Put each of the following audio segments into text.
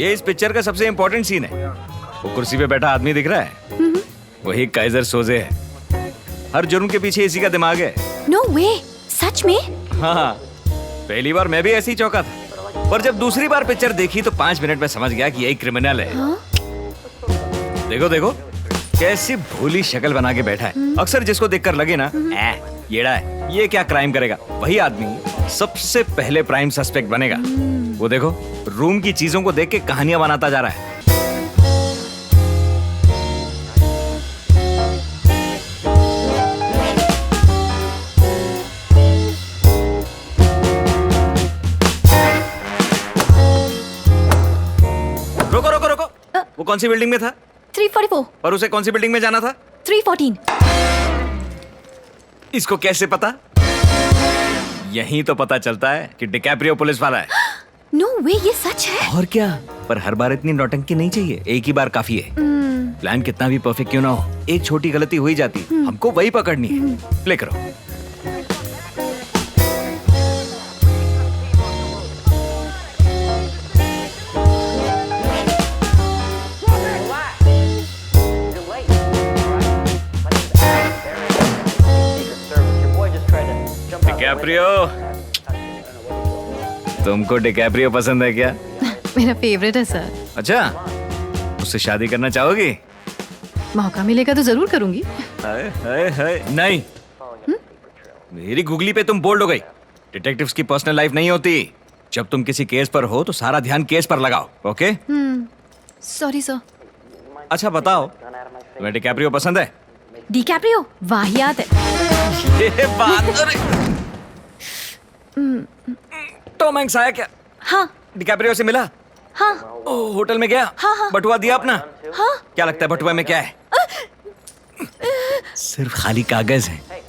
ये इस पिक्चर का सबसे इम्पोर्टेंट सीन है। वो कुर्सी पे बैठा आदमी दिख रहा है, वही काइजर सोजे है। हर जुर्म के पीछे इसी का दिमाग है। नो वे, सच में? हाँ, पहली बार मैं भी ऐसे ही चौंका था, पर जब दूसरी बार पिक्चर देखी तो 5 मिनट में समझ गया कि यही क्रिमिनल है। हाँ? देखो देखो कैसी भोली शक्ल बना के बैठा है। अक्सर जिसको देखकर लगे ना येड़ा है, ये क्या क्राइम करेगा, वही आदमी सबसे पहले प्राइम सस्पेक्ट बनेगा। वो देखो रूम की चीजों को देख के कहानियां बनाता जा रहा है। रोको रोको रोको, वो कौन सी बिल्डिंग में था? 344। और उसे कौन सी बिल्डिंग में जाना था? 314। इसको कैसे पता? यहीं तो पता चलता है कि डिकैप्रियो पुलिस वाला है। नो वे, ये सच है? और क्या, पर हर बार इतनी नौटंकी नहीं चाहिए, एक ही बार काफी है। प्लान कितना भी परफेक्ट क्यों ना हो, एक छोटी गलती हो ही जाती, हमको वही पकड़नी है। प्ले करो। डिकैप्रियो, तुमको डिकैप्रियो पसंद है क्या? मेरा फेवरेट है सर। अच्छा, उससे शादी करना चाहोगी? मौका मिलेगा तो जरूर करूंगी। हाय हाय हाय, नहीं। मेरी गुगली पे तुम बोल्ड हो गई। डिटेक्टिव्स की पर्सनल लाइफ नहीं होती। जब तुम किसी केस पर हो तो सारा ध्यान केस पर लगाओ, ओके? Sorry sir. अच्छा बताओ, तुम्हें डिकैप्रियो पसंद है? डिकैप्रियो वाहियात है। ये बात, अरे टॉम हैंक्स आया क्या? हाँ डिकैप्रियो से मिला? हाँ ओह, होटल में गया? हाँ। बटुआ दिया अपना? हाँ। क्या लगता है बटुआ में क्या है? सिर्फ खाली कागज है।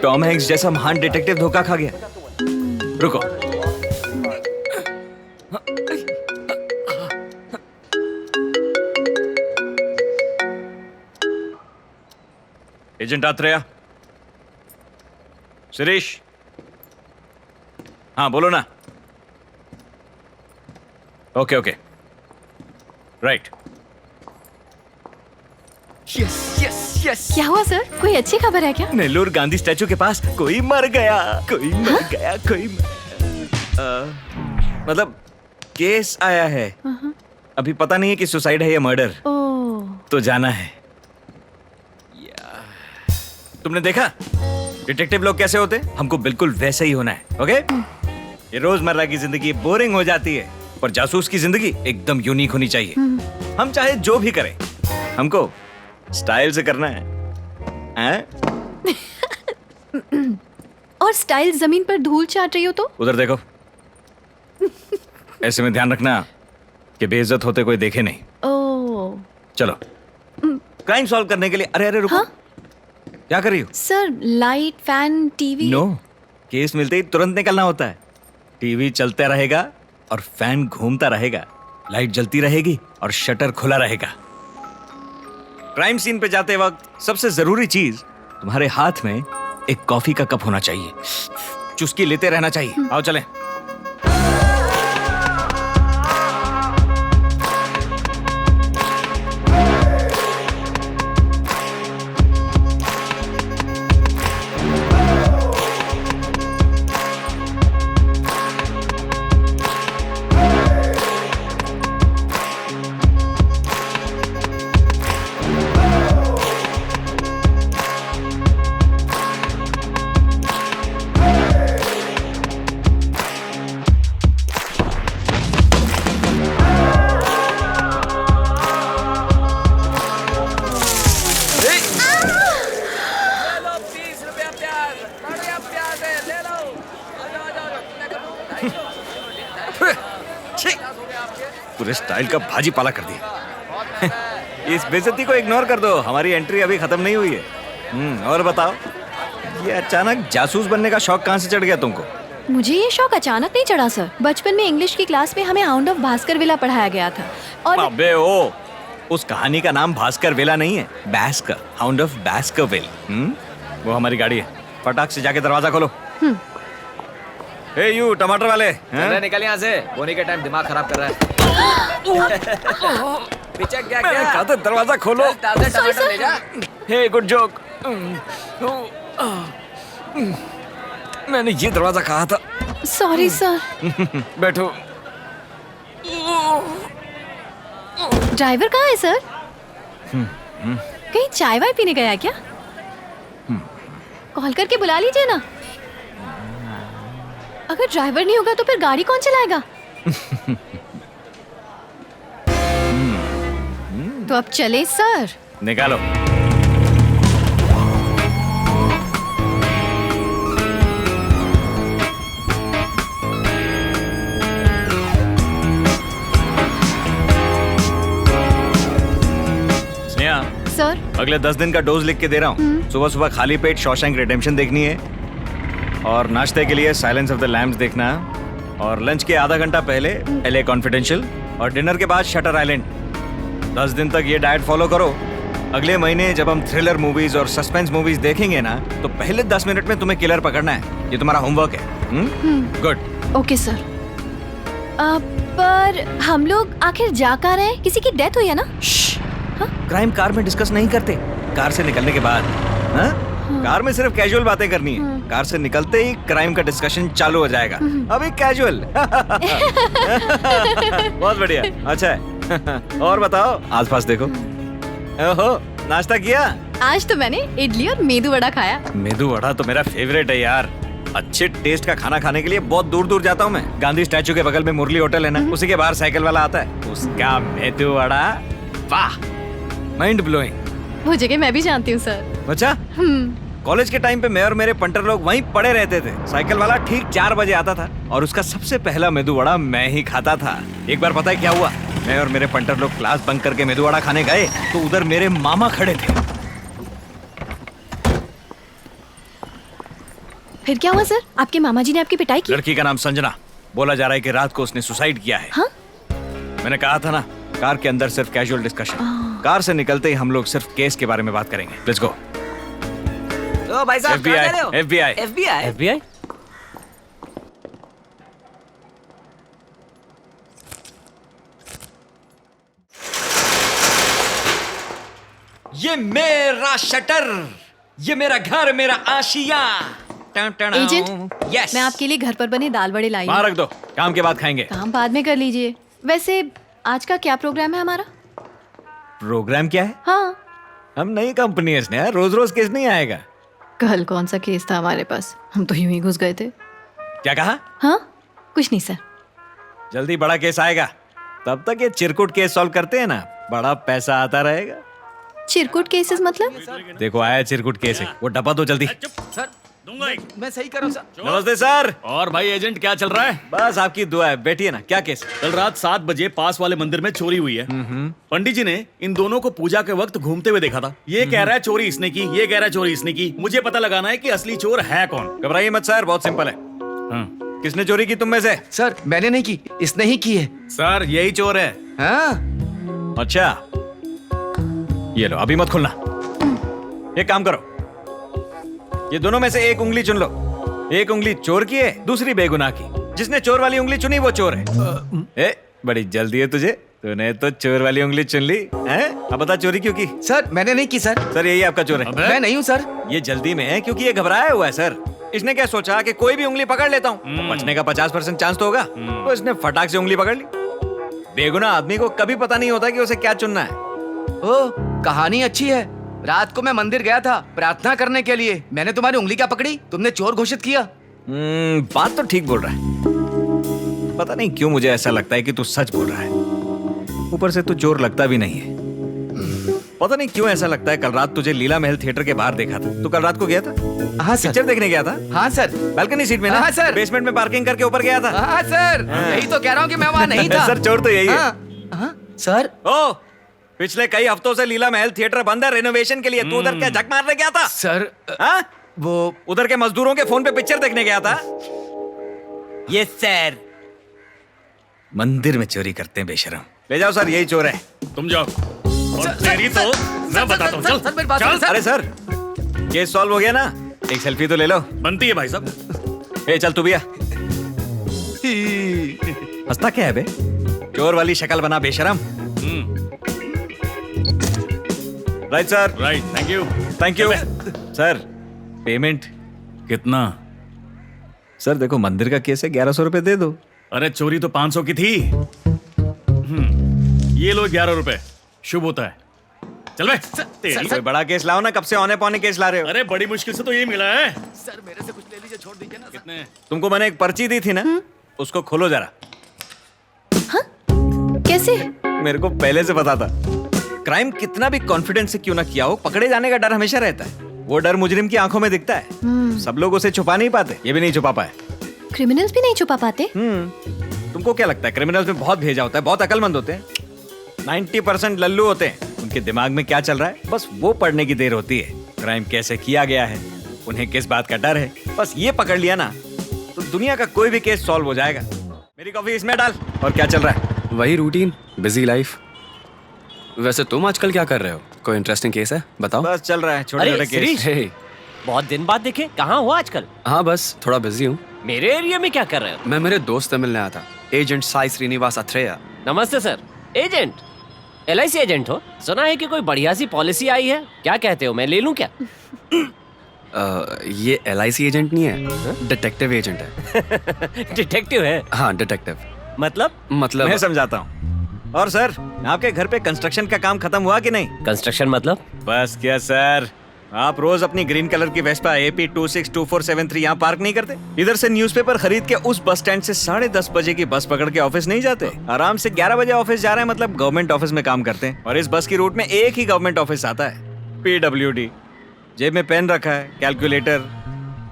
टॉम हैंक्स जैसा महान डिटेक्टिव धोखा खा गया। रुको, एजेंट आत्रेया। शिरीष, हाँ बोलो ना। Okay okay, right. Yes yes yes. क्या हुआ सर, कोई अच्छी खबर है क्या? नेल्लोर गांधी स्टैचू के पास कोई मर गया, कोई मर गया, मतलब केस आया है। अभी पता नहीं है कि सुसाइड है या मर्डर। ओह, तो जाना है। तुमने देखा डिटेक्टिव लोग कैसे होते? हमको बिल्कुल वैसे ही होना है, ओके? ये रोजमर्रा की जिंदगी बोरिंग हो जाती है, पर जासूस की जिंदगी एकदम यूनिक होनी चाहिए। हम चाहे जो भी करें, हमको स्टाइल से करना है, हैं? और स्टाइल जमीन पर धूल चाट रही हो तो? उधर देखो। ऐसे में ध्यान रखना कि बेइज्जत होते कोई देखे नहीं। ओह चलो, क्राइम सॉल्व करने के लिए। अरे अरे रुको। हाँ? क्या कर रही हो? Sir, light, fan, TV. No, case मिलते ही तुरंत निकलना होता है। टीवी चलता रहेगा और फैन घूमता रहेगा, लाइट जलती रहेगी और शटर खुला रहेगा। क्राइम सीन पे जाते वक्त सबसे जरूरी चीज तुम्हारे हाथ में एक कॉफी का कप होना चाहिए। चुस्की लेते रहना चाहिए। आओ चलें। पूरे स्टाइल का भाजी पाला कर दिया। इस बेइज्जती को इग्नोर कर दो, हमारी एंट्री अभी खत्म नहीं हुई है। और बताओ, ये अचानक जासूस बनने का शौक कहाँ से चढ़ गया तुमको? मुझे ये शौक अचानक नहीं चढ़ा सर। बचपन में इंग्लिश की क्लास में हमें हाउंड ऑफ भास्करविला पढ़ाया गया था और अबे ओ, उस कहानी का नाम भास्करविला नहीं है, बैस्कर, हाउंड ऑफ बैस्करविल। वो हमारी गाड़ी है। फटाक से जाके दरवाजा खोलो। हे यू टमाटर वाले, निकल यहाँ से, बोने के टाइम दिमाग खराब कर रहा है। पिचक गया मैंने क्या? कहा था दरवाजा खोलो। चल, ताज़ा टमाटर ले जा। हे गुड जोक। मैंने ये दरवाजा कहा था। Sorry sir. बैठो। ड्राइवर कहाँ है सर? कहीं चाय वाय पीने गया है क्या? कॉल करके बुला लीजिए ना। अगर ड्राइवर नहीं होगा तो फिर गाड़ी कौन चलाएगा? तो अब चले सर। निकालो। स्नेहा, सर अगले 10 दिन का डोज लिख के दे रहा हूँ। सुबह सुबह खाली पेट शॉशैंक रिडेम्पशन देखनी है, और नाश्ते के लिए साइलेंस ऑफ द लैम्ब्स देखना है, और लंच के आधा घंटा पहले एलए कॉन्फिडेंशियल, और डिनर के बाद शटर आइलैंड। 10 दिन तक ये डाइट फॉलो करो। अगले महीने जब हम थ्रिलर मूवीज और सस्पेंस मूवीज देखेंगे ना, तो पहले 10 मिनट में तुम्हें किलर पकड़ना है। ये तुम्हारा होमवर्क है। गुड। Okay sir. पर हम लोग आखिर जा कहाँ रहे हैं? किसी की डेथ हुई है ना? क्राइम कार में डिस्कस नहीं करते, कार से निकलने के बाद। हाँ? कार में सिर्फ कैजुअल बातें करनी है। कार से निकलते ही क्राइम का डिस्कशन चालू हो जाएगा। अभी कैजुअल। बहुत बढ़िया। अच्छा है। और बताओ, आसपास देखो। ओहो, नाश्ता किया? आज तो मैंने इडली और मेदू वड़ा खाया। मेदू वड़ा तो मेरा फेवरेट है यार। अच्छे टेस्ट का खाना खाने के लिए बहुत दूर दूर जाता हूँ मैं। गांधी स्टैचू के बगल में मुरली होटल है ना, उसी के बाहर साइकिल वाला आता है, उसका मेदू वड़ा, वाह, माइंड ब्लोइंग। वो जगह मैं भी जानती हूँ सर। अच्छा, कॉलेज के टाइम पे मैं और मेरे पंटर लोग वहीं पड़े रहते थे। साइकिल वाला ठीक 4 बजे आता था और उसका सबसे पहला मेदू वड़ा मैं ही खाता था। एक बार पता है क्या हुआ? मैं और मेरे पंटर लोग क्लास बंक करके मेदू वड़ा खाने गए तो उधर मेरे मामा खड़े थे। फिर क्या हुआ सर? आपके मामा जी ने आपकी पिटाई की? लड़की का नाम संजना। बोला जा रहा है कि रात को उसने सुसाइड किया है। हाँ? मैंने कहा था ना, कार के अंदर सिर्फ कैजुअल डिस्कशन। कार से निकलते ही हम लोग सिर्फ केस के बारे में बात करेंगे। Let's go. ओ भाई साहब, कहाँ जा रहे हो? FBI। FBI? ये मेरा शटर, ये मेरा घर, मेरा आशिया। एजेंट, यस, मैं आपके लिए घर पर बने दाल बड़े लाई वहाँ हूँ। रख दो, काम के बाद खाएंगे। काम बाद में कर लीजिए। वैसे आज का क्या प्रोग्राम है हमारा? प्रोग्राम क्या है? हाँ, हम नई कंपनी है स्नेहा, रोज रोज केस नहीं आएगा। कल कौन सा केस था हमारे पास? हम तो यूं ही घुस गए थे। क्या कहा? हाँ, कुछ नहीं सर। जल्दी बड़ा केस आएगा, तब तक ये चिरकुट केस सॉल्व करते हैं ना, बड़ा पैसा आता रहेगा। चिरकुट केसेस मतलब? देखो आया चिरकुट केस है, वो डब्बा दो जल्दी। सर, दूंगा एक। मैं सही कर रहा हूँ सर। नमस्ते सर। और भाई एजेंट, क्या चल रहा है? बस आपकी दुआ है, बैठिए ना। क्या केस? कल रात 7 बजे पास वाले मंदिर में चोरी हुई है। पंडित जी ने इन दोनों को पूजा के वक्त घूमते हुए देखा था। ये कह रहा है चोरी इसने की, ये कह रहा है चोरी इसने की। मुझे पता लगाना है कि असली चोर है कौन। घबराइए मत सर, बहुत सिंपल है। हाँ। किसने चोरी की तुम में से? सर, मैंने नहीं की, इसने ही की है। सर, यही चोर है। हाँ? अच्छा, ये लो, अभी मत खोलना। एक काम करो, ये दोनों में से एक उंगली चुन लो। एक उंगली चोर की है, दूसरी बेगुनाह की। जिसने चोर वाली उंगली चुनी वो चोर है। बड़ी जल्दी है तुझे, तूने तो चोर वाली उंगली चुन ली है। अब बता चोरी क्यों की? सर, मैंने नहीं की सर। सर यही आपका चोर है। अबे? मैं नहीं हूँ सर। ये जल्दी में है क्योंकि ये घबराया हुआ है सर। इसने क्या सोचा कि कोई भी उंगली पकड़ लेता हूँ, बचने का 50% चांस तो होगा, तो इसने फटाक से उंगली पकड़ ली। बेगुनाह आदमी को कभी पता नहीं होता कि उसे क्या चुनना है। ओ, कहानी अच्छी है। रात को मैं मंदिर गया था प्रार्थना करने के लिए। मैंने तुम्हारी उंगली क्या पकड़ी, तुमने चोर घोषित किया। बात तो ठीक बोल रहा है। पता नहीं क्यों मुझे ऐसा लगता है कि तू सच बोल रहा है। ऊपर से तू चोर लगता भी नहीं है। पता नहीं क्यों ऐसा लगता है। कल रात तुझे लीला महल थिएटर के बाहर देखा था। तू कल रात को गया था? हाँ सर। पिक्चर देखने गया था? हाँ सर। बालकनी सीट में ना? हाँ सर। बेसमेंट में पार्किंग करके ऊपर गया था? हाँ सर, यही तो कह रहा हूँ कि मैं वहाँ नहीं था। सर चोर तो यही है। हाँ, सर। ओ, पिछले कई हफ्तों से लीला महल थिएटर बंद है रेनोवेशन के लिए। तू उधर क्या झक मारने गया था? सर, हाँ? वो उधर के मजदूरों के फोन पे पिक्चर देखने गया था? Yes sir. मंदिर में चोरी करते हैं बेशरम। ले जाओ सर, यही चोर है। तुम जाओ। और तेरी तो मैं बताता हूँ। चल सर, मेरी बात चल। सुनो, सर। अरे सर, केस सॉल्व हो गया ना? एक सेल्फी तो ले लो। बनती है भाई साहब। ए चल तू भी आ। हंसता क्या है बे? चोर वाली शक्ल बना बेशरम। Right sir. Right, thank you. Thank you sir. Payment कितना? सर देखो मंदिर का केस है, 1100 रुपए दे दो। अरे चोरी तो 500 की थी। ये लो 11 रुपए, शुभ होता है। चल बे। तेरी। कोई बड़ा केस लाओ ना, कब से औने पौने केस ला रहे हो। अरे बड़ी मुश्किल से तो ये मिला है। सर मेरे से कुछ ले लीजिए, छोड़ दीजिए ना। कितने? तुमको मैंने एक पर्ची दी थी ना, उसको खोलो जरा। कैसे? मेरे को पहले से पता था। क्राइम कितना भी कॉन्फिडेंस से क्यों ना किया हो, पकड़े जाने का डर हमेशा रहता है। वो डर मुजरिम की आंखों में दिखता है। सब लोग उसे छुपा नहीं पाते, ये भी नहीं छुपा पाए। क्रिमिनल्स भी नहीं छुपा पाते? तुमको क्या लगता है क्रिमिनल्स में बहुत भेजा होता है, बहुत अकलमंद होते हैं? 90% लल्लू होते हैं। उनके दिमाग में क्या चल रहा है बस वो पढ़ने की देर होती है। क्राइम कैसे किया गया है, उन्हें किस बात का डर है, बस ये पकड़ लिया ना तो दुनिया का कोई भी केस सॉल्व हो जाएगा। मेरी कॉफी इसमें डाल। और क्या चल रहा है? वही रूटीन, बिजी लाइफ। वैसे तुम आजकल क्या कर रहे हो? कोई इंटरेस्टिंग केस है बताओ। बस चल रहा है छोटे अरे, छोटे केस। शिरीष। हे, बहुत दिन बाद देखे, कहाँ हो आजकल? हाँ बस थोड़ा बिजी हूँ। मेरे एरिया में क्या कर रहे हो? मैं मेरे दोस्त से मिलने आया था, एजेंट साई श्रीनिवास अथरेया। नमस्ते सर। एजेंट? LIC एजेंट हो? सुना है कि कोई बढ़िया सी पॉलिसी आई है, क्या कहते हो, मैं ले लूं क्या? ये LIC एजेंट नहीं है, डिटेक्टिव एजेंट है। डिटेक्टिव है? हाँ डिटेक्टिव। मतलब? मैं समझाता हूँ। और सर आपके घर पे कंस्ट्रक्शन का काम खत्म हुआ कि नहीं? कंस्ट्रक्शन मतलब? बस क्या सर, आप रोज अपनी ग्रीन कलर की वेस्पा AP 262473 यहाँ पार्क नहीं करते? इधर से न्यूज़पेपर खरीद के उस बस स्टैंड से 10:30 बजे की बस पकड़ के ऑफिस नहीं जाते? आराम से 11 बजे ऑफिस जा रहे हैं, मतलब गवर्नमेंट ऑफिस में काम करते हैं। और इस बस की रूट में एक ही गवर्नमेंट ऑफिस आता है, PWD। जेब में पेन रखा है, कैलकुलेटर।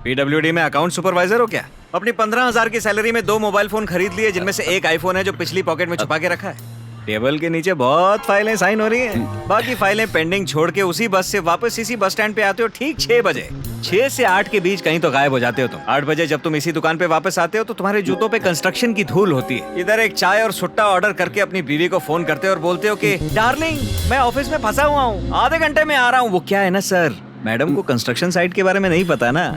PWD में अकाउंट सुपरवाइजर हो क्या? अपनी 15,000 की सैलरी में 2 मोबाइल फोन खरीद लिए, जिनमें से एक आईफोन है जो पिछली पॉकेट में छुपा के रखा है। टेबल के नीचे बहुत फाइलें साइन हो रही हैं। बाकी फाइलें पेंडिंग छोड़ के उसी बस से वापस इसी बस स्टैंड पे आते हो ठीक 6 बजे। 6 से 8 के बीच कहीं तो गायब हो जाते हो तुम। 8 बजे जब तुम इसी दुकान पे वापस आते हो तो तुम्हारे जूतों पे कंस्ट्रक्शन की धूल होती है। इधर एक चाय और सुट्टा ऑर्डर करके अपनी बीवी को फोन करते हो और बोलते हो कि डार्लिंग मैं ऑफिस में फंसा हुआ हूँ, आधे घंटे में आ रहा हूँ। वो क्या है ना सर, मैडम को कंस्ट्रक्शन साइट के बारे में नहीं पता ना।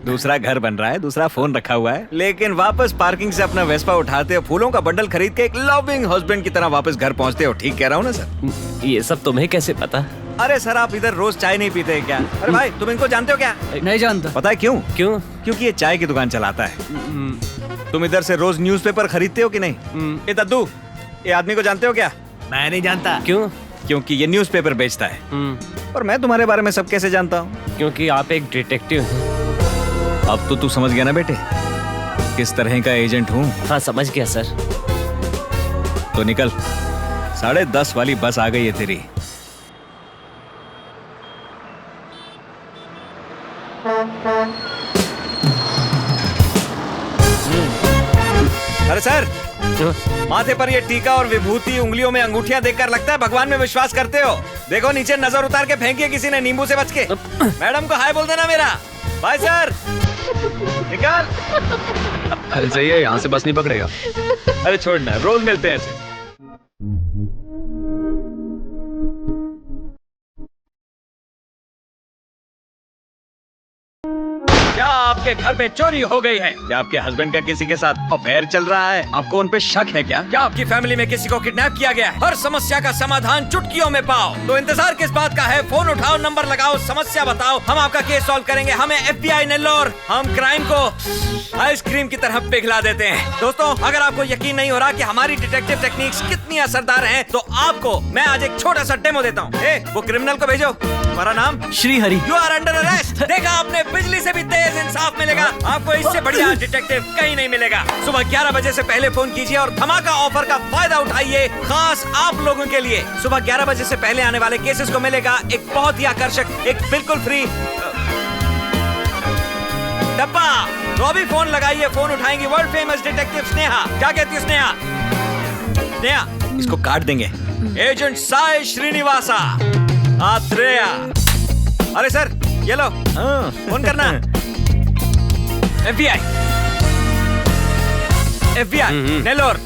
दूसरा घर बन रहा है, दूसरा फोन रखा हुआ है, लेकिन वापस पार्किंग से अपना वेस्पा उठाते हो, फूलों का बंडल खरीद के एक लविंग हस्बैंड की तरह वापस घर पहुंचते हो। ठीक कह रहा हूँ ना सर? ये सब तुम्हें कैसे पता? अरे सर आप इधर रोज चाय नहीं पीते क्या? अरे भाई तुम इनको जानते हो क्या? नहीं जानता। पता है क्यों? क्यों? क्योंकि ये चाय की दुकान चलाता है। तुम इधर से रोज न्यूज़पेपर खरीदते हो कि नहीं? ए दद्दू, ये आदमी को जानते हो क्या? मैं नहीं जानता। क्यों? क्योंकि ये न्यूज़पेपर बेचता है। और मैं तुम्हारे बारे में सब कैसे जानता हूँ? क्योंकि आप एक डिटेक्टिव हैं। अब तो तू समझ गया ना बेटे किस तरह का एजेंट हूँ? हाँ समझ गया सर। तो निकल, 10:30 वाली बस आ गई है तेरी। अरे सर, माथे पर ये टीका और विभूति, उंगलियों में अंगूठियां देखकर लगता है भगवान में विश्वास करते हो। देखो नीचे नजर उतार के फेंकी है किसी ने, नींबू से बच के। मैडम को हाय बोल देना मेरा। Bye sir. निकाल। अरे सही है, यहाँ से बस नहीं पकड़ेगा। अरे छोड़ना, रोज मिलते हैं ऐसे। क्या आपके घर में चोरी हो गई है? क्या आपके हस्बैंड का किसी के साथ अफेयर चल रहा है? आपको उन पे शक है क्या? क्या आपकी फैमिली में किसी को किडनैप किया गया है? हर समस्या का समाधान चुटकियों में पाओ। तो इंतजार किस बात का है? फोन उठाओ, नंबर लगाओ, समस्या बताओ, हम आपका केस सॉल्व करेंगे। हमें FBI नेल्लोर, हम क्राइम को आइसक्रीम की तरह पिघला देते हैं। दोस्तों अगर आपको यकीन नहीं हो रहा कि हमारी डिटेक्टिव टेक्निक्स कितनी असरदार हैं, तो आपको मैं आज एक छोटा सा डेमो देता हूँ। वो क्रिमिनल को भेजो। हमारा नाम Shrihari. You are under arrest. देखा आपने, बिजली से भी तेज इंसाफ मिलेगा आपको। इससे बढ़िया डिटेक्टिव कहीं नहीं मिलेगा। सुबह 11 बजे से पहले फोन कीजिए और धमाका ऑफर का फायदा उठाइए, खास आप लोगों के लिए। सुबह 11 बजे से पहले आने वाले केसेस को मिलेगा एक बहुत ही आकर्षक, एक बिल्कुल फ्री डब्बा। तो अभी फोन लगाइए, फोन उठाएंगी वर्ल्ड फेमस डिटेक्टिव स्नेहा। क्या कहती है स्नेहा? स्नेहा, इसको काट देंगे। एजेंट साई श्रीनिवासा अथरेया। अरे सर ये लो, फोन करना। FBI नेल्लोर।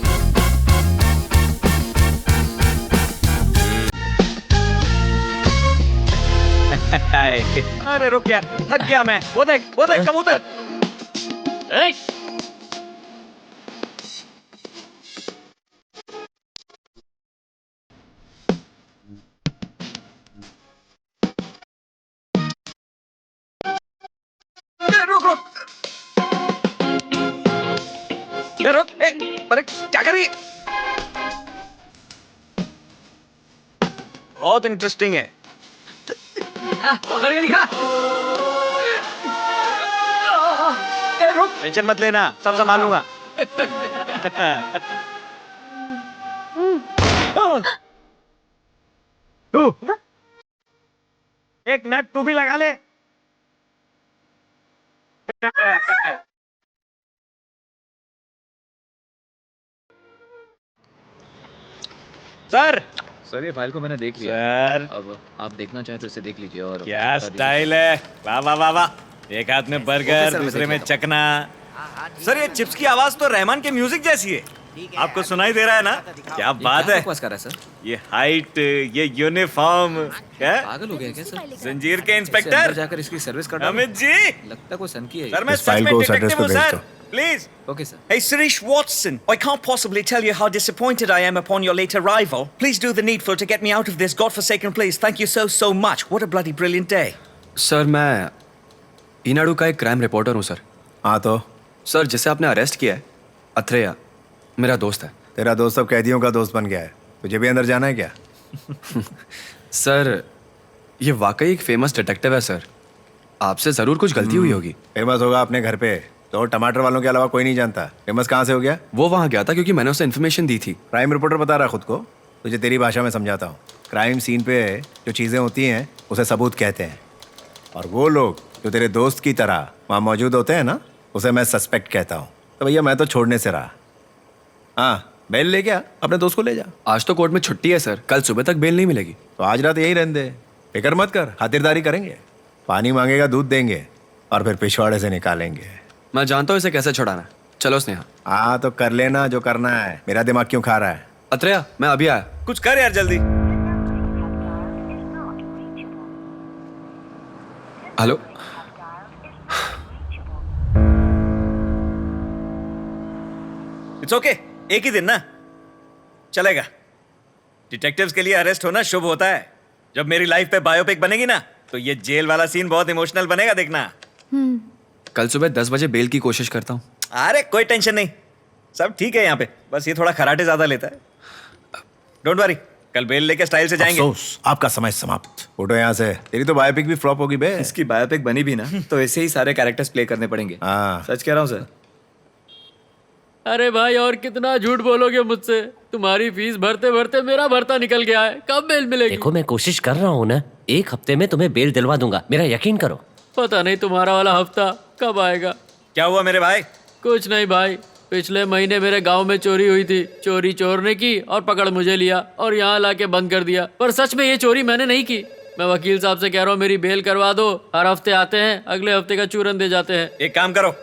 अरे रुक यार, थक गया मैं। वो देख कबूतर। अरे क्या कर रही है? बहुत इंटरेस्टिंग है। टेंशन मत लेना, सब संभाल लूंगा। एक नट तू भी लगा ले। सर सर ये फाइल को मैंने देख लिया। सर अब आप देखना चाहें तो इसे देख लीजिए और क्या स्टाइल है, वाह वाह वाह वाह। एक हाथ में बर्गर, सर, मैं दूसरे देख में लेता चकना। सर ये चिप्स की आवाज तो रहमान के म्यूजिक जैसी है। आपको सुनाई दे रहा है ना? क्या बात है। बकवास कर रहा है सर? ये हाइट, ये यूनिफॉर्म, क्या पागल हो गया क्या सर? जंजीर के इससे अंदर इंस्पेक्टर जाकर इसकी सर्विस कर डालो। अमित जी। लगता कोई सन की है। सर मैं इस सच फाइल में को उस एड्रेस डिटेक्टिव हूँ पे भेज सर, दो। Please. Okay sir. Hey, Sirish Watson, I can't possibly tell you how disappointed I am upon your late arrival. Please do the needful to get me out of this godforsaken place. Thank you so, so much. What a bloody brilliant day. Sir मैं ईनाडू का एक crime reporter हूँ sir. हाँ तो sir जिसे आपने arrest किया है, अथरेया, मेरा दोस्त है। तेरा दोस्त अब कैदियों का दोस्त बन गया है, तुझे भी अंदर जाना है क्या? सर ये वाकई एक फेमस डिटेक्टिव है सर। आपसे ज़रूर कुछ गलती हुई होगी। फेमस होगा अपने घर पे, तो टमाटर वालों के अलावा कोई नहीं जानता। फेमस कहाँ से हो गया? वो वहाँ गया था क्योंकि मैंने उसे इन्फॉर्मेशन दी थी। क्राइम रिपोर्टर बता रहा खुद को, तुझे तेरी भाषा में समझाता हूँ। क्राइम सीन पे जो चीज़ें होती हैं उसे सबूत कहते हैं, और वो लोग जो तेरे दोस्त की तरह वहाँ मौजूद होते हैं ना, उसे मैं सस्पेक्ट कहता हूँ। तो भैया मैं तो छोड़ने से रहा। हाँ, बेल ले क्या, अपने दोस्त को ले जा। आज तो कोर्ट में छुट्टी है सर, कल सुबह तक बेल नहीं मिलेगी। तो आज रात यही रहने दे, फिक्र मत कर, खातिरदारी करेंगे। पानी मांगेगा दूध देंगे, और फिर पिछवाड़े से निकालेंगे। मैं जानता हूँ इसे कैसे छुड़ाना है। चलो स्नेहा। हाँ तो कर लेना जो करना है, मेरा दिमाग क्यों खा रहा है? अथरेया मैं अभी आया। कुछ कर यार जल्दी। हेलो। इट्स ओके, एक ही दिन ना, चलेगा। डिटेक्टिव्स के लिए अरेस्ट होना शुभ होता है। जब मेरी लाइफ पे बायोपिक बनेगी ना, तो ये जेल वाला सीन बहुत इमोशनल बनेगा, देखना। कल सुबह 10 बजे बेल की कोशिश करता हूँ। अरे कोई टेंशन नहीं, सब ठीक है यहाँ पे, बस ये थोड़ा खराटे ज्यादा लेता है। डोंट वरी, कल बेल लेके स्टाइल से जाएंगे। अफसोस, आपका समय समाप्त। उठो यहाँ से, तेरी तो बायोपिक भी फ्लॉप होगी बे। इसकी बायोपिक बनी भी ना तो ऐसे ही सारे कैरेक्टर्स प्ले करने पड़ेंगे। हाँ। सच कह रहा हूँ सर। अरे भाई और कितना झूठ बोलोगे मुझसे? तुम्हारी फीस भरते भरते मेरा भरता निकल गया है। कब बेल मिलेगी? देखो मैं कोशिश कर रहा हूँ ना, 1 हफ्ते में तुम्हें बेल दिलवा दूंगा, मेरा यकीन करो। पता नहीं तुम्हारा वाला हफ्ता कब आएगा। क्या हुआ मेरे भाई? कुछ नहीं भाई, पिछले महीने मेरे गांव में चोरी हुई थी। चोरी चोर ने की और पकड़ मुझे लिया और यहाँ लाके बंद कर दिया। पर सच में ये चोरी मैंने नहीं की। मैं वकील साहब से कह रहा हूँ मेरी बेल करवा दो। हर हफ्ते आते हैं, अगले हफ्ते का चूरन दे जाते हैं। एक काम करो,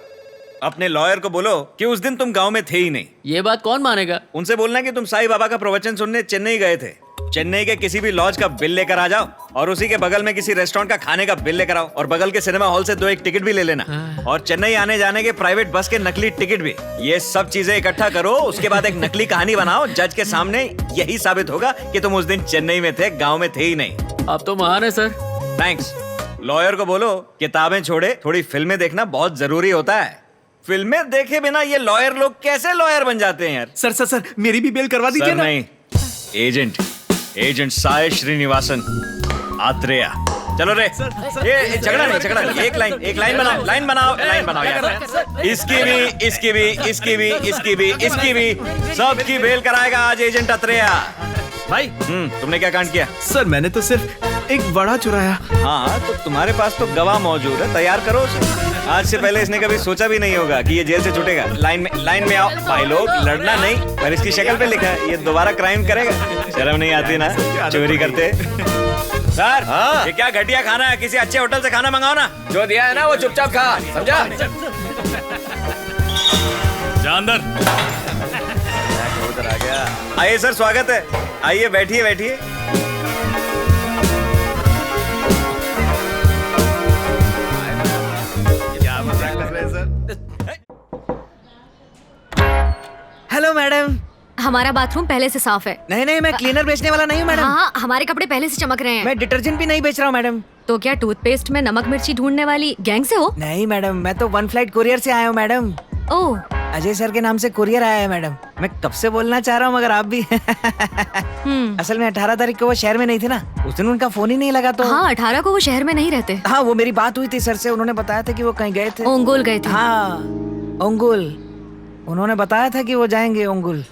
अपने लॉयर को बोलो कि उस दिन तुम गांव में थे ही नहीं। ये बात कौन मानेगा? उनसे बोलना कि तुम साईं बाबा का प्रवचन सुनने चेन्नई गए थे। चेन्नई के किसी भी लॉज का बिल लेकर आ जाओ, और उसी के बगल में किसी रेस्टोरेंट का खाने का बिल लेकर आओ, और बगल के सिनेमा हॉल से 2-1 टिकट भी ले लेना, और चेन्नई आने जाने के प्राइवेट बस के नकली टिकट भी। ये सब चीजें इकट्ठा करो, उसके बाद एक नकली कहानी बनाओ। जज के सामने यही साबित होगा कि तुम उस दिन चेन्नई में थे, गाँव में थे ही नहीं। आप तो महान है सर। थैंक्स। लॉयर को बोलो किताबें छोड़े, थोड़ी फिल्में देखना बहुत जरूरी होता है। फिल्में देखे बिना ये लॉयर लोग कैसे लॉयर बन जाते हैं यार? सर मेरी भी बेल करवा सर नहीं, एजेंट साय श्रीनिवासन आत्रेया। चलो रे, ये झगड़ा नहीं, एक लाइन बनाओ यार। इसकी भी सबकी बेल कराएगा आज एजेंट आत्रेया। भाई तुमने क्या कांड किया? सर मैंने तो सिर्फ एक बड़ा चुराया। हाँ तो तुम्हारे पास तो गवाह मौजूद है, तैयार करो उसे। आज से पहले इसने कभी सोचा भी नहीं होगा कि ये जेल से छूटेगा। लाइन में आओ भाई लोग, लड़ना नहीं। पर इसकी शक्ल पे लिखा है ये दोबारा क्राइम करेगा। शर्म नहीं आती ना, चोरी करते। सर ये क्या घटिया खाना है, किसी अच्छे होटल से खाना मंगाओ ना। जो दिया है ना वो चुपचाप खा, समझा? जा अंदर। उधर आ गया। आइए सर, स्वागत है। आइए बैठिए। Hello madam. हमारा बाथरूम पहले से साफ है। नहीं नहीं, मैं क्लीनर बेचने वाला नहीं हूँ मैडम। हाँ, हमारे कपड़े पहले से चमक रहे हैं। मैं डिटर्जेंट भी नहीं बेच रहा हूँ मैडम। तो क्या टूथपेस्ट में नमक मिर्ची ढूंढने वाली गैंग से हो? नहीं मैडम, मैं तो वन फ्लाइट कुरियर से आया हूँ मैडम। ओह, अजय सर के नाम से कुरियर आया है मैडम। मैं कब से बोलना चाह रहा हूँ मगर आप भी असल में 18 तारीख को वो शहर में नहीं थे ना, उस दिन उनका फोन ही नहीं लगा तो। हाँ, 18 को वो शहर में नहीं रहते। हाँ, वो मेरी बात हुई थी सर से, उन्होंने बताया था कि वो कहीं गए थे। ओंगोल गए थे। हाँ, ओंगोल। उन्होंने बताया था कि वो जाएंगे ओंगोल,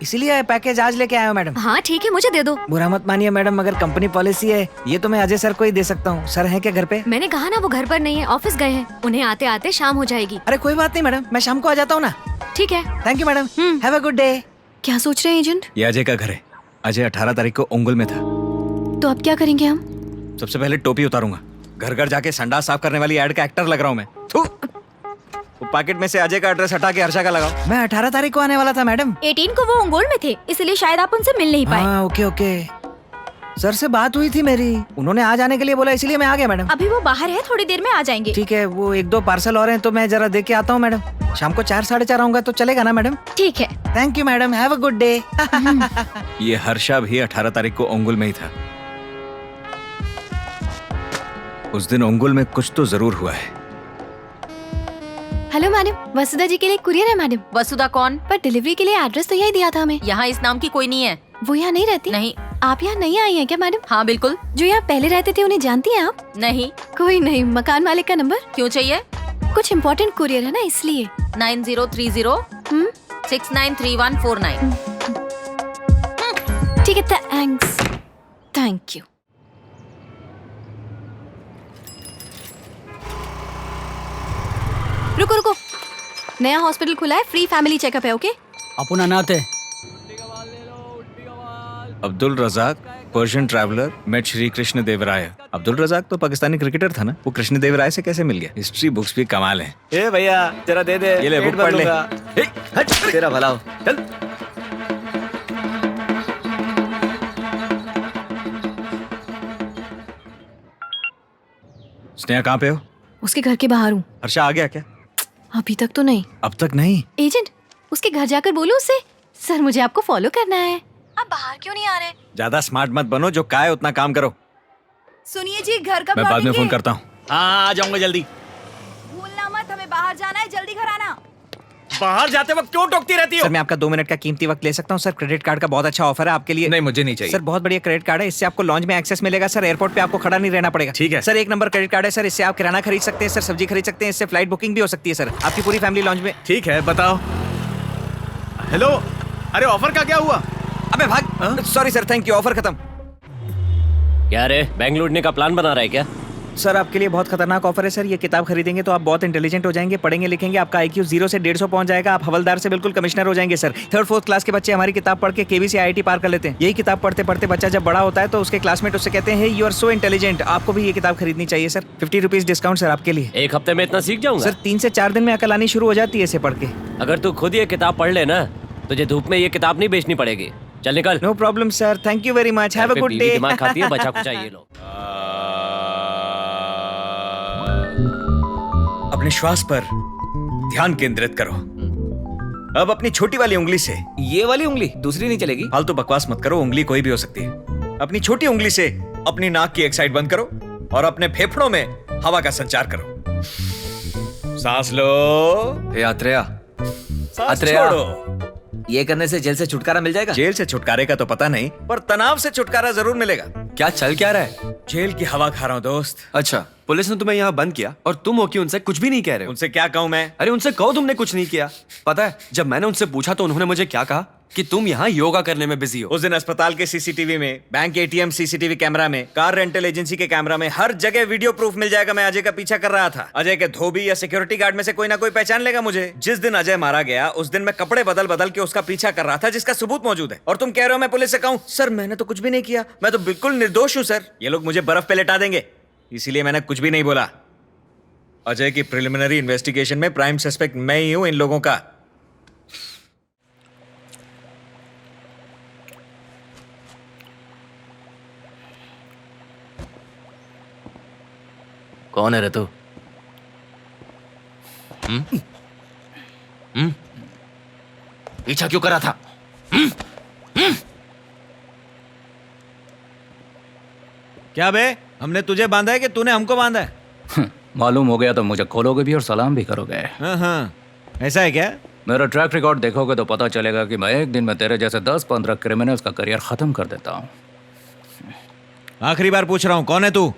इसीलिए पैकेज आज लेके आया हूँ मैडम। हाँ ठीक है, मुझे दे दो। बुरा मत मानिए मैडम, मगर कंपनी पॉलिसी है, ये तो मैं अजय सर को ही दे सकता हूँ। सर हैं क्या घर पे? मैंने कहा ना वो घर पर नहीं है, ऑफिस गए हैं। उन्हें आते आते शाम हो जाएगी। अरे कोई बात नहीं मैडम, मैं शाम को आ जाता हूँ ना। ठीक है। Thank you madam, have a good day. क्या सोच रहे हैं एजेंट? ये अजय का घर है। अजय 18 तारीख को ओंगुल में था। तो अब क्या करेंगे हम? सबसे पहले टोपी उतारूंगा। घर घर जाके संडास साफ करने वाली एड का एक्टर लग रहा हूँ मैं। थू। वो पैकेट में से अजय का एड्रेस हटा के हर्षा का लगाओ। मैं 18 तारीख को आने वाला था मैडम। 18 को वो ओंगोल में थे, इसलिए शायद आप उनसे मिल नहीं पाए। हाँ, ओके ओके। सर से बात हुई थी मेरी, उन्होंने आ जाने के लिए बोला, इसीलिए मैं आ गया मैडम। अभी वो बाहर है, थोड़ी देर में आ जाएंगे। ठीक है, वो 1-2 पार्सल और हैं तो मैं जरा देख के आता हूँ मैडम। शाम को 4-4:30 आऊंगा तो चलेगा ना मैडम? ठीक है। Thank you madam, have a good day. ये हर्षा भी 18 तारीख को ओंगुल में ही था। उस दिन ओंगुल में कुछ तो जरूर हुआ है। हेलो मैडम, वसुधा जी के लिए कुरियर है मैडम। वसुधा कौन? पर डिलीवरी के लिए एड्रेस तो यही दिया था हमें। यहाँ इस नाम की कोई नहीं है। वो यहाँ नहीं रहती? नहीं। आप यहाँ नहीं आई हैं क्या मैडम? हाँ बिल्कुल। जो यहाँ पहले रहते थे उन्हें जानती हैं आप? नहीं। कोई नहीं, मकान मालिक का नंबर? क्यों चाहिए? कुछ इम्पोर्टेंट कुरियर है ना, इसलिए। 9030693149। ठीक है, थैंक्स। Thank you. रुको रुको, नया हॉस्पिटल खुला है, फ्री फैमिली चेकअप है। ओके, अपन अनाथ है। Abdul Razzaq, Persian traveller, met Shri Krishna Devaraya. Abdul Razzaq तो पाकिस्तानी क्रिकेटर था ना, वो कृष्ण देवराय से कैसे मिल गया? हिस्ट्री बुक्स भी कमाल हैं। ए भैया जरा दे दे, ये ले, पेट बुक पढ़ ले। भर लूंगा। ए, हट, तेरा भला हो, चल। स्नेहा कहाँ पे हो? उसके घर के बाहर हूँ। हर्षा आ गया क्या? अभी तक तो नहीं। अब तक नहीं? एजेंट, उसके घर जाकर बोलो उससे, सर मुझे आपको फॉलो करना है। आप बाहर क्यों नहीं आ रहे? ज्यादा स्मार्ट मत बनो, जो का है उतना काम करो। सुनिए जी, घर कब मैं बाद में फोन करता हूँ। हाँ, आ जाऊंगा जल्दी। भूलना मत, हमें बाहर जाना है, जल्दी घर आना। बाहर जाते वक्त क्यों टोकती रहती हो? सर मैं आपका 2 मिनट का कीमती वक्त ले सकता हूँ सर? क्रेडिट कार्ड का बहुत अच्छा ऑफर है आपके लिए। नहीं मुझे नहीं चाहिए सर, बहुत बढ़िया क्रेडिट कार्ड है, इससे आपको लॉन्च में एक्सेस मिलेगा सर। एयरपोर्ट पे आपको खड़ा नहीं रहना पड़ेगा। ठीक है सर, 1 नंबर क्रेडिट कार्ड है सर, इससे आप किराना खरीद सकते हैं सर, सब्जी खरीद सकते हैं, इससे फ्लाइट बुकिंग भी हो सकती है सर, आपकी पूरी फैमिली लॉन्च में। ठीक है, बताओ। हेलो, अरे ऑफर का क्या हुआ? अबे भाग। Sorry sir, thank you, offer खत्म। क्या रे, बैंक लूटने का प्लान बना रहा है क्या? सर आपके लिए बहुत खतरनाक ऑफर है सर, ये किताब खरीदेंगे तो आप बहुत इंटेलिजेंट हो जाएंगे, पढ़ेंगे लिखेंगे, आपका IQ 0 से 150 पहुंच जाएगा, आप हवलदार से बिल्कुल कमिश्नर हो जाएंगे सर। 3rd-4th क्लास के बच्चे हमारी किताब पढ़ के KV से IIT पार कर लेते हैं। यही किताब पढ़ते पढ़ते बच्चा जब बड़ा होता है तो उसके क्लासमेट उससे कहते हैं यू आर सो इंटेलिजेंट। आपको भी ये किताब खरीदनी चाहिए सर। 50 रुपीज डिस्काउंट सर आपके लिए। 1 हफ्ते में इतना सीख जाऊंगा? सर 3 से 4 दिन में अकल आनी शुरू हो जाती है इसे पढ़ के। अगर तू खुद ये किताब पढ़ ले ना, तुझे धूप में ये किताब नहीं बेचनी पड़ेगी। चल निकल। No problem sir, thank you very much, have a good day. दिमाग खाती है, बचा कुचा ये लोग। अपने श्वास पर ध्यान केंद्रित करो। अब अपनी छोटी वाली उंगली से, ये वाली उंगली, दूसरी नहीं चलेगी? फालतू बकवास मत करो, उंगली कोई भी हो सकती है। अपनी छोटी उंगली से अपनी नाक की एक साइड बंद करो और अपने फेफड़ों में हवा का संचार करो। सांस लो, हे आत्रेया, सांस छोड़ो। ये करने से जेल से छुटकारा मिल जाएगा? जेल से छुटकारे का तो पता नहीं, पर तनाव से छुटकारा जरूर मिलेगा। क्या चल क्या रहा है? जेल की हवा खा रहा हूँ दोस्त। अच्छा, पुलिस ने तुम्हें यहाँ बंद किया और तुम हो कि उनसे कुछ भी नहीं कह रहे हो? उनसे क्या कहूँ मैं? अरे उनसे कहो तुमने कुछ नहीं किया। पता है, जब मैंने उनसे पूछा तो उन्होंने मुझे क्या कहा कि तुम यहाँ योगा करने में बिजी हो। उस दिन अस्पताल के CCTV में, बैंक ATM CCTV कैमरा में, कार रेंटल एजेंसी के कैमरा में, हर जगह वीडियो प्रूफ मिल जाएगा। मैं अजय का पीछा कर रहा था। अजय के धोबी या सिक्योरिटी गार्ड में से कोई ना कोई पहचान लेगा मुझे। जिस दिन अजय मारा गया उस दिन मैं कपड़े बदल बदल के उसका पीछा कर रहा था, जिसका सबूत मौजूद है। और तुम कह रहे हो मैं पुलिस से कहूँ? सर मैंने तो कुछ भी नहीं किया, मैं तो बिल्कुल निर्दोष हूँ सर। ये लोग मुझे बर्फ पे लेटा देंगे, इसीलिए मैंने कुछ भी नहीं बोला। अजय की प्रिलिमिनरी इन्वेस्टिगेशन में प्राइम सस्पेक्ट मैं ही हूं इन लोगों का। कौन है रे तू? पीछा क्यों करा था? क्या बे, हमने तुझे बांधा है कि तूने हमको बांधा है? मालूम हो गया तो मुझे खोलोगे भी और सलाम भी करोगे। हाँ, ऐसा है क्या? मेरा ट्रैक रिकॉर्ड देखोगे तो पता चलेगा कि मैं एक दिन में तेरे जैसे 10-15 क्रिमिनल्स का करियर खत्म कर देता हूँ। आखिरी बार पूछ रहा हूँ, कौन है तू?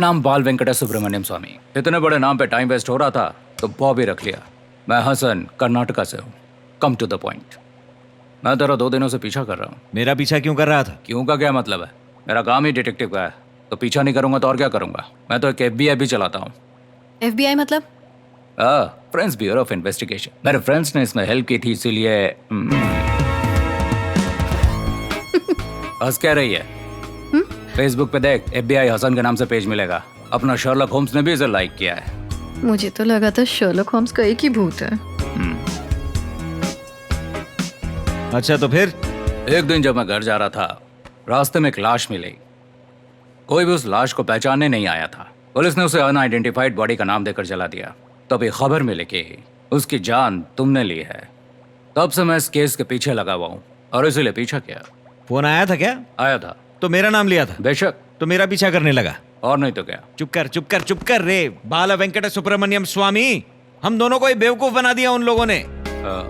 नाम बाल वेंकटेश सुब्रमण्यम स्वामी। इतने बड़े नाम पे टाइम वेस्ट हो रहा था तो बॉबी रख लिया। मैं हसन, कर्नाटका से हूँ। Come to the point. मैं तेरा 2 दिनों से पीछा कर रहा हूँ। मेरा पीछा क्यों कर रहा था? क्यों का क्या मतलब है? मेरा काम ही डिटेक्टिव का है, तो पीछा नहीं करूंगा तो और क्या करूंगा? मैं तो एक FBI भी चलाता हूँ। FBI मतलब? Friends bureau of investigation. मेरे फ्रेंड्स ने इसमें हेल्प की थी, इसीलिए हंस कह रही है। फेसबुक पे देख, FBI हसन के नाम से पेज मिलेगा। अपना शर्लक होम्स ने भी इसे लाइक किया है। मुझे तो लगा था शर्लक होम्स का एक ही भूत है। अच्छा तो फिर? एक दिन जब मैं घर जा रहा था, रास्ते में एक लाश मिली। कोई भी उस लाश को पहचानने नहीं आया था। पुलिस ने उसे अनआइडेंटिफाइड बॉडी का नाम देकर जला दिया। तभी खबर मिली कि उसकी जान तुमने ली है। तब से मैं इस केस के पीछे लगा हुआ हूँ और इसीलिए पीछा किया। फोन आया था क्या? आया था। तो मेरा नाम लिया था? बेशक। तो मेरा पीछा करने लगा? और नहीं तो क्या। चुप कर रे बाला वेंकट सुब्रमण्यम स्वामी। हम दोनों को ही बेवकूफ बना दिया उन लोगों ने।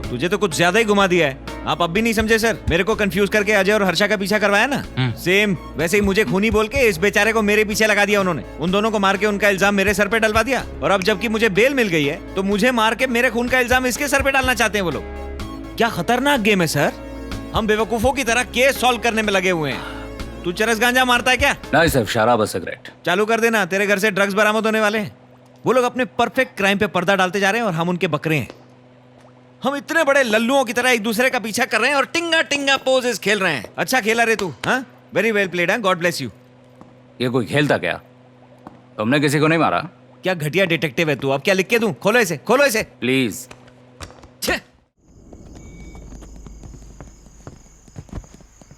तुझे तो कुछ ज्यादा ही घुमा दिया है। आप अब भी नहीं समझे सर? मेरे को कंफ्यूज करके अजय और हर्षा का पीछा करवाया ना, सेम वैसे ही मुझे खूनी बोल के इस बेचारे को मेरे पीछे लगा दिया उन्होंने। उन दोनों को मार के उनका इल्जाम मेरे सर पे डलवा दिया, और अब जबकि मुझे बेल मिल गई है तो मुझे मार के मेरे खून का इल्जाम इसके सर पे डालना चाहते हैं वो लोग। क्या खतरनाक गेम है सर। हम बेवकूफों की तरह केस सॉल्व करने में लगे हुए हैं। तू चरस गांजा मारता है क्या? नहीं सिर्फ शराब और सिगरेट। चालू कर देना, तेरे घर से ड्रग्स बरामद होने वाले हैं। वो लोग अपने परफेक्ट क्राइम पे पर्दा डालते जा रहे हैं और हम उनके बकरे हैं। हम इतने बड़े लल्लुओं की तरह एक दूसरे का पीछा कर रहे हैं और टिंगा टिंगा पोजेस खेल रहे हैं। अच्छा खेला रे तू, हाँ? वेरी वेल प्लेड, हाँ? God bless you. ये कोई खेलता क्या? तुमने किसी को नहीं मारा? क्या घटिया डिटेक्टिव है तू। अब क्या लिख के दूं? खोलो इसे, खोलो इसे प्लीज।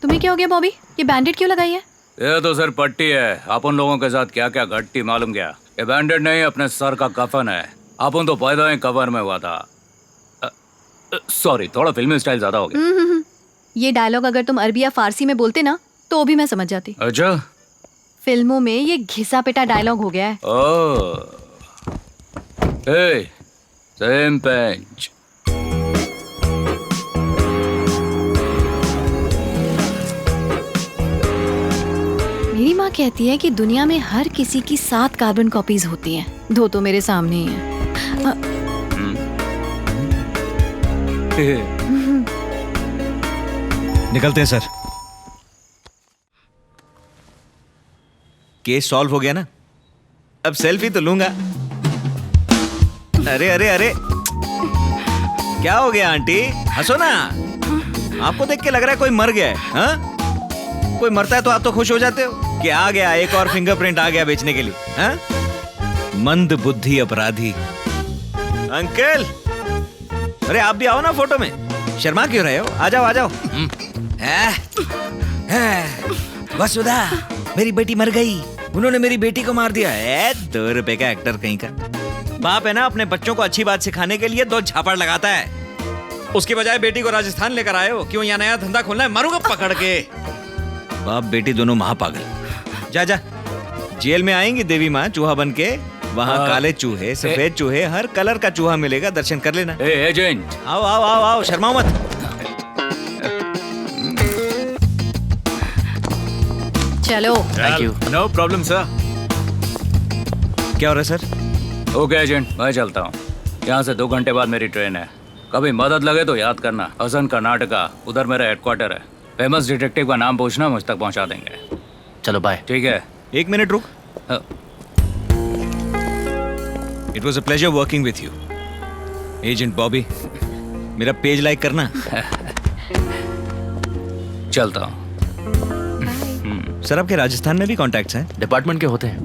तुम्हें क्या हो गया बॉबी? ये बैंडेड क्यों लगाई है? ये तो सर पट्टी है। अपन लोगों के साथ क्या क्या घटती मालूम क्या? ये बैंडेड नहीं, अपने सर का कफन है। अपन तो पैदा ही कवर में हुआ था। सॉरी, थोड़ा फिल्मी स्टाइल ज्यादा हो गया। ये डायलॉग अगर तुम अरबी या फारसी में बोलते ना तो भी मैं समझ जाती। अच्छा, फिल्मों में ये घिसा पिटा डायलॉग हो गया है। सेम पेंच। मेरी माँ कहती है कि दुनिया में हर किसी की 7 कार्बन कॉपीज होती हैं। 2 तो मेरे सामने ही हैं। निकलते हैं सर। केस सॉल्व हो गया ना? अब सेल्फी तो लूंगा। अरे अरे अरे, क्या हो गया आंटी? हंसो ना। आपको देख के लग रहा है कोई मर गया है, हाँ? कोई मरता है तो आप तो खुश हो जाते हो कि आ गया, एक और फिंगरप्रिंट आ गया बेचने के लिए, हाँ? मंद बुद्धि अपराधी। अंकल, अरे आप भी आओ ना फोटो में। शर्मा क्यों रहे हो? आ जाओ आ जाओ। वसुधा, मेरी बेटी मर गई। उन्होंने मेरी बेटी को मार दिया है। 2 रुपए का एक्टर कहीं का। बाप है ना, अपने बच्चों को अच्छी बात सिखाने के लिए 2 झापड़ लगाता है। उसके बजाय बेटी को राजस्थान लेकर आए हो। क्यों यहाँ नया धंधा खोलना है? मारूंगा पकड़ के। बाप बेटी दोनों महापागल। जा जा, जेल में आएंगी देवी माँ चूहा बन के। वहाँ काले चूहे, सफेद चूहे, हर कलर का चूहा मिलेगा। दर्शन कर लेना। एजेंट, आओ आओ आओ आओ, शर्माओ मत। चलो। Thank you. No problem sir. क्या हो रहा है सर? ओके एजेंट, मैं चलता हूँ। यहाँ से 2 घंटे बाद मेरी ट्रेन है। कभी मदद लगे तो याद करना। हसन, कर्नाटका, उधर मेरा हेडक्वार्टर है। फेमस डिटेक्टिव का नाम पूछना, मुझ तक पहुँचा देंगे। चलो बाय। ठीक है। 1 मिनट रुक। It was a pleasure working with you agent Bobby. मेरा पेज लाइक करना। चलता हूँ। सर, आपके राजस्थान में भी कॉन्टैक्ट्स हैं? डिपार्टमेंट के होते हैं।